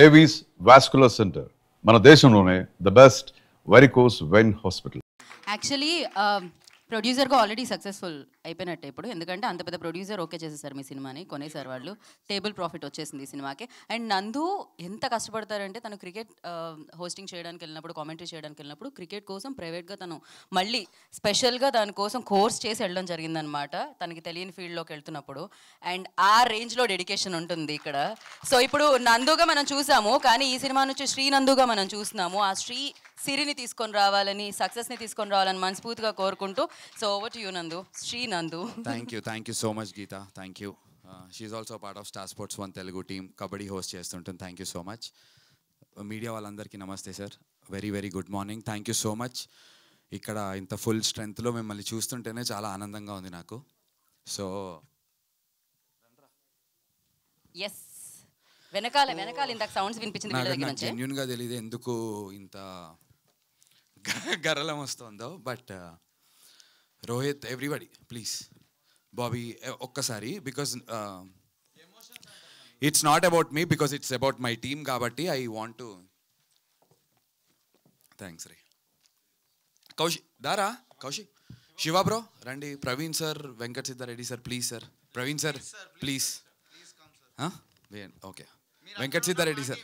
Avis vascular centre మన దేశంలోనే the best varicose vein hospital. Actually ప్రొడ్యూసర్గా ఆల్రెడీ సక్సెస్ఫుల్ అయిపోయినట్టే ఇప్పుడు, ఎందుకంటే అంత పెద్ద ప్రొడ్యూసర్ ఓకే చేసేసారు మీ సినిమాని, కొనేసారు వాళ్ళు, టేబుల్ ప్రాఫిట్ వచ్చేసింది ఈ సినిమాకి. అండ్ నందు ఎంత కష్టపడతారంటే తను క్రికెట్ హోస్టింగ్ చేయడానికి వెళ్ళినప్పుడు, కామెంటరీ చేయడానికి వెళ్ళినప్పుడు క్రికెట్ కోసం ప్రైవేట్గా తను మళ్ళీ స్పెషల్గా దానికోసం కోర్స్ చేసి వెళ్ళడం జరిగిందనమాట, తనకి తెలియని ఫీల్డ్లోకి వెళ్తున్నప్పుడు. అండ్ ఆ రేంజ్లో డెడికేషన్ ఉంటుంది ఇక్కడ. సో ఇప్పుడు నందుగా మనం చూసాము, కానీ ఈ సినిమా నుంచి శ్రీ నందుగా మనం చూస్తున్నాము. ఆ శ్రీ సిరిని తీసుకొని రావాలని, సక్సెస్ని తీసుకొని రావాలని మనస్ఫూర్తిగా కోరుకుంటూ, so over to you Nandu, Shri Nandu. Thank you so much Geetha, thank you. She also part of star sports 1 Telugu team, kabaddi host చేస్తుంటుంది. Thank you so much. Media వాళ్ళందరికీ నమస్తే sir, very very good morning. Thank you so much. ఇక్కడ ఇంత full స్ట్రెంగ్త్లో మిమ్మల్ని చూస్తుంటేనే చాలా ఆనందంగా ఉంది నాకు. సో ఎస్, వెనకాల ఇందాక సౌండ్స్ వినిపించింది వీళ్ళ దగ్గర నుంచి. జెన్యూన్గా తెలియదు ఎందుకు ఇంత గర్రలం వస్తుందో, but Rohit, everybody please, Bobby ఒక్కసారి, because it's not about me, because it's about my team కాబట్టి ఐ వాంట్ టు. థ్యాంక్స్ రే. కౌశిక్ దారా, కౌశిక్, శివ బ్రో రండి, Praveen sir, Venkat Siddhareddy sir please sir, Praveen sir please, okay, Venkat Siddhareddy sir,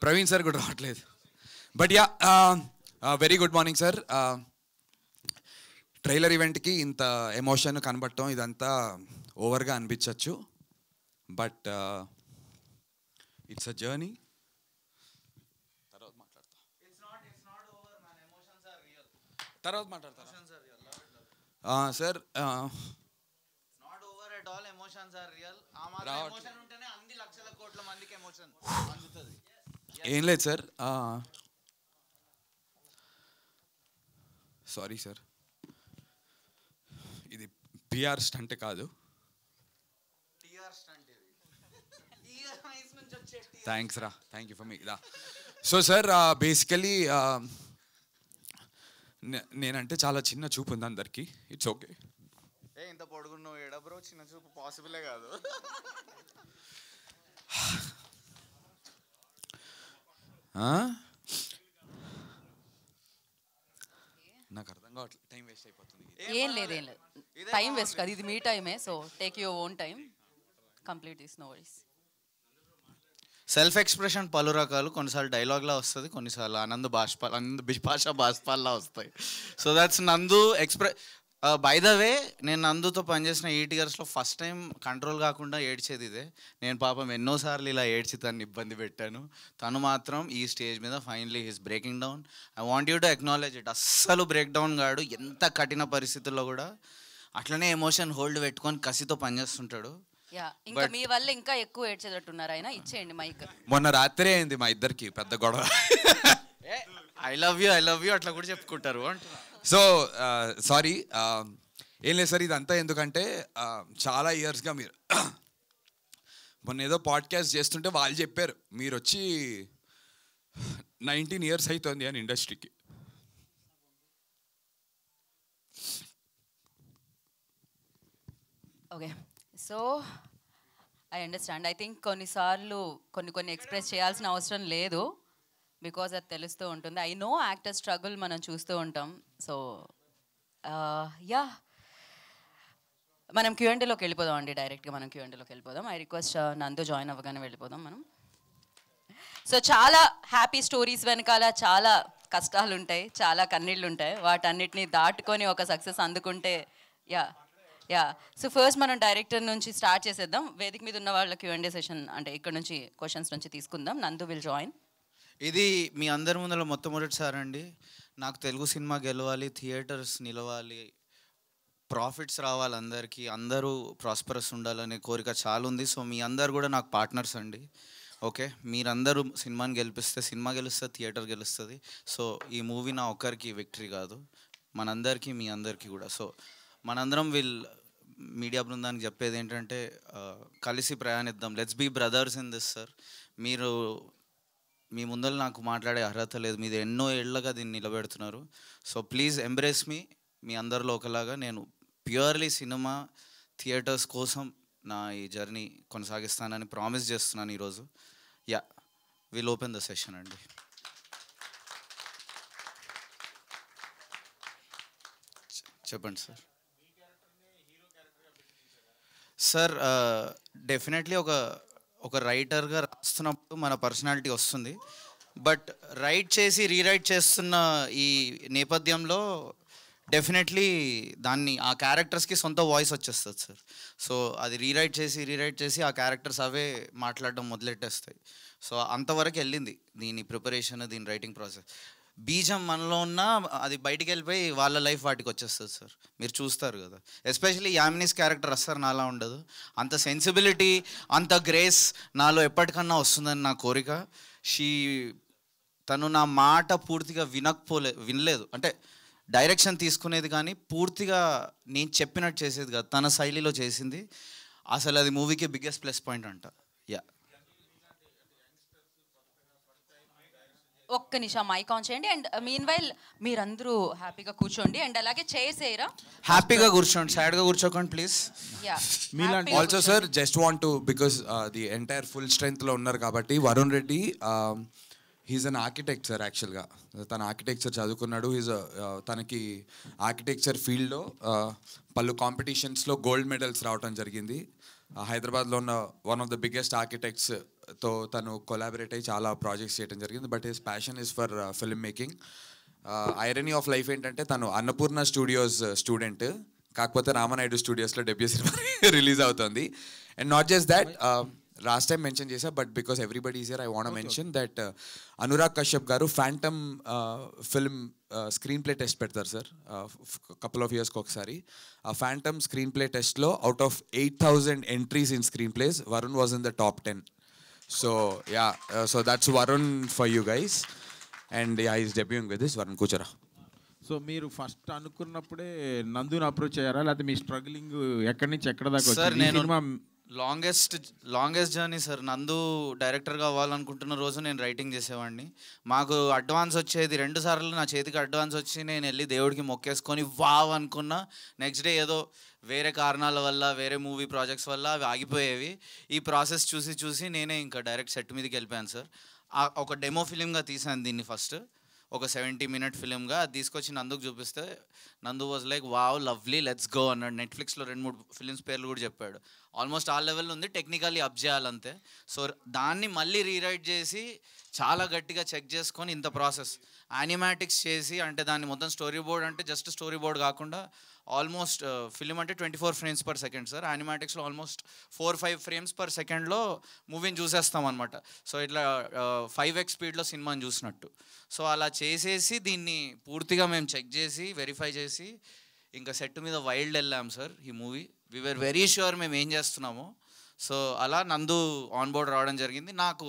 Praveen sir కూడా రావట్లేదు. But yeah, very good morning sir. Trailer ఈవెంట్కి ఇంత emotion కనబడటం ఇదంతా ఓవర్గా అనిపించవచ్చు, బట్ ఇట్స్ అ జర్నీ. తర్వాత మాట్లాడతారా సార్? ఏం లేదు సార్, సారీ సార్, ఇది పిఆర్ స్టంట్ కాదు. థ్యాంక్స్ రా, థ్యాంక్ యూ ఫర్ మీ రా. సో సార్, బేసికలీ నేనంటే చాలా చిన్న చూపు ఉంది అందరికి. It's okay. ఇంత పొడుగున్నావు ఏడా బ్రో, చిన్న చూపు పాసిబులే కాదు. నాకు అర్థం కావట్లేదు, టైం వేస్ట్ అయిపోతుంది. ఏం లేదు టైం వేస్ట్ కాదు, ఇది మీ టైమే. So take your own time, complete this, no worries. Self expression పలు రకాలు, కొన్నిసార్లు డైలాగ్లా వస్తుంది, కొన్నిసార్లు ఆనంద్ బిపాషా బాష్పాల్లా వస్తాయి. సో దట్స్ నందు బై ద వే, నేను నందుతో పనిచేసిన 8 yearsలో ఫస్ట్ టైం కంట్రోల్ కాకుండా ఏడ్చేది ఇదే. నేను పాపం ఎన్నోసార్లు ఇలా ఏడ్చి తను ఇబ్బంది పెట్టాను, తను మాత్రం ఈ స్టేజ్ మీద finally he's breaking down. I want you to acknowledge it. అస్సలు బ్రేక్ డౌన్ కాడు, ఎంత కఠిన పరిస్థితుల్లో కూడా అట్లనే ఎమోషన్ హోల్డ్ పెట్టుకొని కసితో పనిచేస్తుంటాడు. ఇంకా మీ వల్ల ఇంకా ఎక్కువ ఏడ్చేటట్టున్నారు ఆయన, ఇచ్చేయండి మైక్. మొన్న రాత్రి అయింది మా ఇద్దరికి పెద్ద గొడవ. ఐ లవ్ యూ అట్లా కూడా చెప్పుకుంటారు అంటున్నా. సో సారీ, ఏం లేదు సార్, ఇదంతా ఎందుకంటే చాలా ఇయర్స్గా మీరు మొన్న ఏదో పాడ్కాస్ట్ చేస్తుంటే వాళ్ళు చెప్పారు మీరు వచ్చి 19 years అవుతుంది అని ఇండస్ట్రీకి. Okay, so I understand. I think కొన్నిసార్లు కొన్ని ఎక్స్ప్రెస్ చేయాల్సిన అవసరం లేదు, బికాజ్ అది తెలుస్తూ ఉంటుంది. ఐ నో యాక్టర్ స్ట్రగుల్ మనం చూస్తూ ఉంటాం. సో యా, మనం Q&Aలోకి వెళ్ళిపోదాం అండి, డైరెక్ట్గా మనం Q&Aలోకి వెళ్ళిపోదాం. ఐ రిక్వెస్ట్ నందు జాయిన్ అవ్వగానే వెళ్ళిపోదాం మనం. సో చాలా హ్యాపీ స్టోరీస్ వెనకాల చాలా కష్టాలు ఉంటాయి, చాలా కన్నీళ్ళు ఉంటాయి, వాటన్నిటిని దాటుకొని ఒక సక్సెస్ అందుకుంటే యా. సో ఫస్ట్ మనం డైరెక్టర్ నుంచి స్టార్ట్ చేసేద్దాం. వేదిక మీద ఉన్న వాళ్ళ Q&A సెషన్ అంటే ఇక్కడ నుంచి క్వశ్చన్స్ నుంచి తీసుకుందాం. నందు విల్ జాయిన్. ఇది మీ అందరి ముందర మొట్టమొదటిసారి అండి. నాకు తెలుగు సినిమా గెలవాలి, థియేటర్స్ నిలవాలి, ప్రాఫిట్స్ రావాలి, అందరూ ప్రాస్పరస్ ఉండాలనే కోరిక చాలా ఉంది. సో మీ అందరు కూడా నాకు పార్ట్నర్స్ అండి. ఓకే, మీరందరూ సినిమాని గెలిపిస్తే సినిమా గెలుస్తుంది, థియేటర్ గెలుస్తుంది. సో ఈ మూవీ నా ఒక్కరికి విక్టరీ కాదు, మనందరికీ, మీ అందరికీ కూడా. సో మనందరం మీడియా బృందానికి చెప్పేది ఏంటంటే కలిసి ప్రయాణిద్దాం, let's be brothers in this sir. మీరు మీ ముందర నాకు మాట్లాడే అర్హత లేదు, మీరు ఎన్నో ఏళ్ళగా దీన్ని నిలబెడుతున్నారు. సో ప్లీజ్ ఎంబ్రేస్ మీ అందరిలో ఒకలాగా. నేను ప్యూర్లీ సినిమా థియేటర్స్ కోసం నా ఈ జర్నీ కొనసాగిస్తానని ప్రామిస్ చేస్తున్నాను ఈరోజు. Yeah. Will open the session అండి. చెప్పండి సార్. సార్ డెఫినెట్లీ ఒక రైటర్గా రాస్తున్నప్పుడు మన పర్సనాలిటీ వస్తుంది. బట్ రైట్ చేసి రీరైట్ చేస్తున్న ఈ నేపథ్యంలో డెఫినెట్లీ ఆ క్యారెక్టర్స్కి సొంత వాయిస్ వచ్చేస్తుంది సార్. సో అది రీరైట్ చేసి ఆ క్యారెక్టర్స్ అవే మాట్లాడడం మొదలెట్టేస్తాయి. సో అంతవరకు వెళ్ళింది దీని ప్రిపరేషన్, దీని రైటింగ్ ప్రాసెస్. బీజం మనలో ఉన్న అది బయటికి వెళ్ళిపోయి వాళ్ళ లైఫ్ వాటికి వచ్చేస్తుంది సార్. మీరు చూస్తారు కదా, ఎస్పెషలీ యామినీస్ క్యారెక్టర్ అస్సలు నాలా ఉండదు. అంత సెన్సిబిలిటీ, అంత గ్రేస్ నాలో ఎప్పటికన్నా వస్తుందని నా కోరిక. తను నా మాట పూర్తిగా వినలేదు, అంటే డైరెక్షన్ తీసుకునేది కానీ పూర్తిగా నేను చెప్పినట్టు చేసేది కాదు, తన శైలిలో చేసింది. అసలు అది మూవీకి బిగ్గెస్ట్ ప్లస్ పాయింట్ అంట. యా, ఒక్క నిమిషం మైక్ ఆన్ చేయండి. అండ్ మీన్ వైల్ మీరందరూ హ్యాపీగా కూర్చోండి. అండ్ అలాగే చైర్స్ వేయరా, హ్యాపీగా కూర్చోండి, సాడ్గా కూర్చోకండి please. Also sir just want to because the entire full స్ట్రెంగ్త్లో ఉన్నారు కాబట్టి Varun Reddy he's an architect sir. యాక్చువల్గా తన ఆర్కిటెక్చర్ చదువుకున్నాడు. తనకి ఆర్కిటెక్చర్ ఫీల్డ్లో పలు కాంపిటీషన్స్లో గోల్డ్ మెడల్స్ రావడం జరిగింది. హైదరాబాద్లో ఉన్న వన్ ఆఫ్ ద బిగ్గెస్ట్ ఆర్కిటెక్ట్స్తో తను కొలాబరేట్ అయ్యి చాలా ప్రాజెక్ట్స్ చేయడం జరిగింది. But his passion is for film making. Irony of life ఏంటంటే తను అన్నపూర్ణ స్టూడియోస్ స్టూడెంట్, కాకపోతే రామానాయుడు స్టూడియోస్లో డెబ్యూ సినిమా రిలీజ్ అవుతుంది. And not just that, last time mention చేశా, but because everybody is here I want mention that Anurag Kashyap గారు phantom film screenplay test పెడతారు sir couple of ఇయర్స్కి ఒకసారి. ఆ ఫ్యాంటమ్ స్క్రీన్ ప్లే టెస్ట్లో out of 8,000 entries in screen place, Varun was in the top 10. So yeah, so that's Varun for you guys. And yeah, is debuting with this. Varun కూర్చోరా. So మీరు first అనుకున్నప్పుడే నందుని approach అయ్యారా, లేకపోతే మీ struggling ఎక్కడి నుంచి ఎక్కడ దాకా సార్? వచ్చింది? నేను సినిమా లాంగెస్ట్ జర్నీ సార్. నందు డైరెక్టర్గా అవ్వాలనుకుంటున్న రోజు నేను రైటింగ్ చేసేవాడిని. మాకు అడ్వాన్స్ వచ్చేది 2 సార్లు నా చేతికి అడ్వాన్స్ వచ్చి నేను వెళ్ళి దేవుడికి మొక్కేసుకొని వావ్ అనుకున్నా. నెక్స్ట్ డే ఏదో వేరే కారణాల వల్ల, వేరే మూవీ ప్రాజెక్ట్స్ వల్ల అవి ఆగిపోయేవి. ఈ ప్రాసెస్ చూసి నేనే ఇంకా డైరెక్ట్ సెట్ మీదకి వెళ్ళిపోయాను సార్. ఒక డెమో ఫిలింగా తీసాను దీన్ని ఫస్ట్, ఒక 70-minute ఫిలింగా. అది తీసుకొచ్చి నందుకు చూపిస్తే నందు was like wow lovely let's go అన్నాడు. నెట్ఫ్లిక్స్లో 2-3 ఫిలిమ్స్ పేర్లు కూడా చెప్పాడు. ఆల్మోస్ట్ ఆ లెవెల్ ఉంది, టెక్నికల్లీ అప్ చేయాలంతే. సో దాన్ని మళ్ళీ రీరైట్ చేసి చాలా గట్టిగా చెక్ చేసుకొని ఇంత ప్రాసెస్ యానిమాటిక్స్ చేసి, అంటే దాన్ని మొత్తం స్టోరీ బోర్డ్, అంటే జస్ట్ స్టోరీ బోర్డ్ కాకుండా ఆల్మోస్ట్ ఫిలిం అంటే 24 frames per second సార్. యానిమాటిక్స్లో ఆల్మోస్ట్ 4-5 frames per secondలో మూవీని చూసేస్తాం అనమాట. సో ఇట్లా 5x స్పీడ్లో సినిమాని చూసినట్టు. సో అలా చేసేసి దీన్ని పూర్తిగా మేము చెక్ చేసి వెరిఫై చేసి ఇంకా సెట్ మీద వైల్డ్ వెళ్ళాం సార్. ఈ movie we were very sure మేము ఏం చేస్తున్నామో. సో అలా నందు ఆన్ బోర్డ్ రావడం జరిగింది. నాకు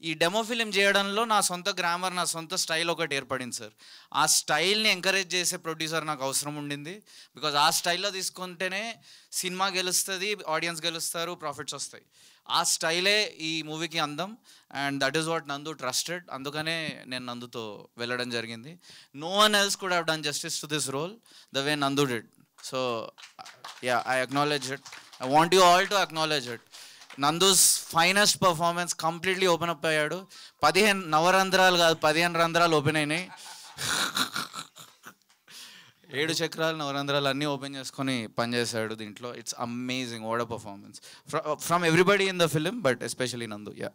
ఈ డెమో ఫిలిం చేయడంలో నా సొంత గ్రామర్, నా సొంత స్టైల్ ఒకటి ఏర్పడింది సార్. ఆ స్టైల్ని ఎంకరేజ్ చేసే ప్రొడ్యూసర్ నాకు అవసరం ఉండింది. బికాజ్ ఆ స్టైల్లో తీసుకుంటేనే సినిమా గెలుస్తుంది, ఆడియన్స్ గెలుస్తారు, ప్రాఫిట్స్ వస్తాయి. ఆ స్టైలే ఈ మూవీకి అందం. And that is what Nandu trusted. అందుకనే నేను నందుతో వెళ్ళడం జరిగింది. No one else could have done justice to this role the way Nandu did. So yeah, I acknowledge it. I want you all to acknowledge it. Nandu's finest performance, completely open up అయ్యాడు. 15 నవరంధ్రాలు కాదు, 15 రంధ్రాలు open అయినాయి. 7 చక్రాలు, నవరంధ్రాలు అన్నీ open చేసుకొని పనిచేశాడు దీంట్లో. It's amazing, what a performance from everybody in the film, but especially నందు. యా.